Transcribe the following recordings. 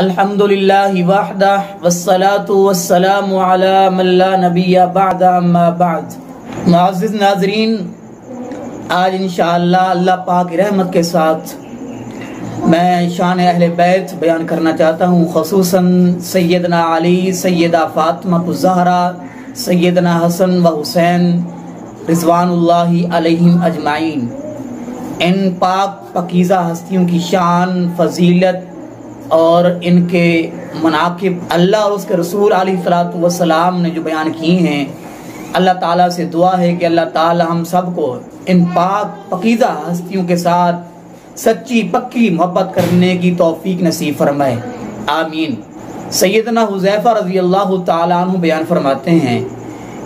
الحمدللہ وحدہ والصلاة والسلام علی من لا نبی بعد اما بعد۔ معزز ناظرین، آج انشاءاللہ اللہ پاک رحمت کے ساتھ میں شان اہل بیت بیان کرنا چاہتا ہوں، خصوصاً سیدنا علی، سیدہ فاطمت الظہرا، سیدنا حسن و حسین رضوان اللہ علیھم اجمعین۔ ان پاک پاکیزہ ہستیوں کی شان، فضیلت اور ان کے مناقب اللہ اور اس کے رسول علیہ السلام نے جو بیان کی ہیں، اللہ تعالیٰ سے دعا ہے کہ اللہ تعالیٰ ہم سب کو ان پاک پاکیزہ ہستیوں کے ساتھ سچی پکی محبت کرنے کی توفیق نصیب فرمائے، آمین۔ سیدنا حذیفہ رضی اللہ تعالیٰ عنہ بیان فرماتے ہیں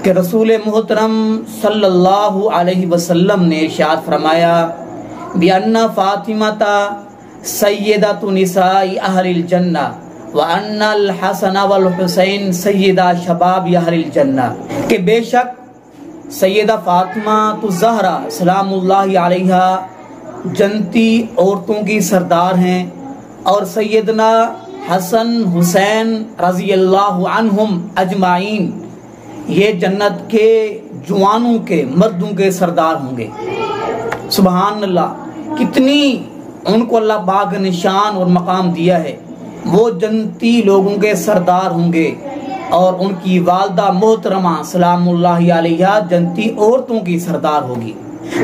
کہ رسول محترم صلی اللہ علیہ وسلم نے ارشاد فرمایا بِأَنَّ فاطمة سیدۃ نساء اہل الجنہ وَأَنَّ الحسن والحسین سیدہ شباب اہل الجنہ، کہ بے شک سیدہ فاطمہ الظہرا سلام اللہ علیہا جنتی عورتوں کی سردار ہیں، اور سیدنا حسن حسین رضی اللہ عنہم اجمعین یہ جنت کے جوانوں کے مردوں کے سردار ہوں گے۔ سبحان اللہ، کتنی ان کو اللہ پاک نے شان اور مقام دیا ہے۔ وہ جنتی لوگوں کے سردار ہوں گے اور ان کی والدہ محترمہ سلام اللہ علیہ جنتی عورتوں کی سردار ہوگی۔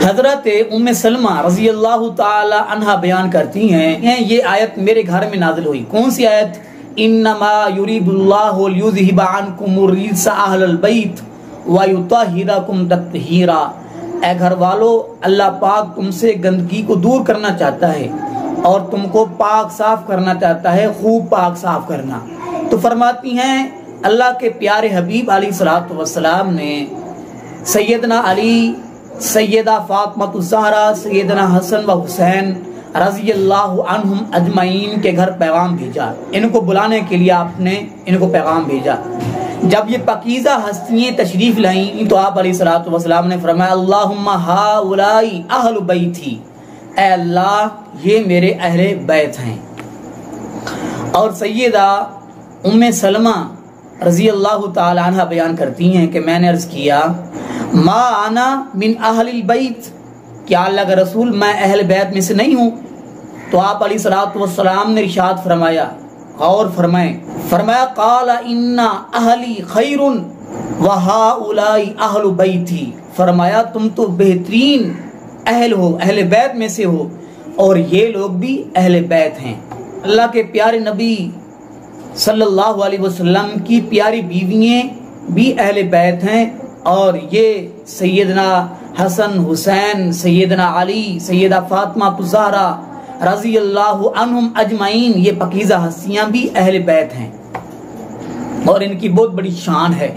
حضرت ام سلمہ رضی اللہ تعالی عنہ بیان کرتی ہیں یہ آیت میرے گھر میں نازل ہوئی۔ کون سی آیت؟ انما یرید اللہ لیذھب عنکم الرجس اہل البیت ویطہرکم تطہیرا، اے گھر والو، اللہ پاک تم سے گندگی کو دور کرنا چاہتا ہے اور تم کو پاک صاف کرنا چاہتا ہے، خوب پاک صاف کرنا۔ تو فرماتی ہیں اللہ کے پیارے حبیب علیہ السلام نے سیدنا علی، سیدہ فاطمت الظہرا، سیدنا حسن و حسین رضی اللہ عنہم اجمعین کے گھر پیغام بھیجا، ان کو بلانے کے لیے آپ نے ان کو پیغام بھیجا۔ جب یہ پاکیزہ ہستیاں تشریف لائیں تو آپ علیہ السلام نے فرمایا اللہم ہؤلاء اہل بیتی، اے اللہ یہ میرے اہل بیت ہیں۔ اور سیدہ ام سلمہ رضی اللہ تعالی عنہ بیان کرتی ہیں کہ میں نے عرض کیا ما انا من اہل البیت، کیا اللہ کا رسول میں اہل بیت میں سے نہیں ہوں؟ تو آپ علیہ السلام نے ارشاد فرمایا، غور فرمائیں، فرمایا قال ان اہلی خیر وہؤلاء اہل بیتی، فرمایا تم تو بہترین اہل ہو، اہل بیت میں سے ہو، اور یہ لوگ بھی اہل بیت ہیں۔ اللہ کے پیارے نبی صلی اللہ علیہ وسلم کی پیاری بیوییں بھی اہل بیت ہیں، اور یہ سیدنا حسن حسین، سیدنا علی، سیدہ فاطمہ الظہرا رضی اللہ عنہم اجمعین یہ پاکیزہ ہستیاں بھی اہل بیت ہیں، اور ان کی بہت بڑی شان ہے۔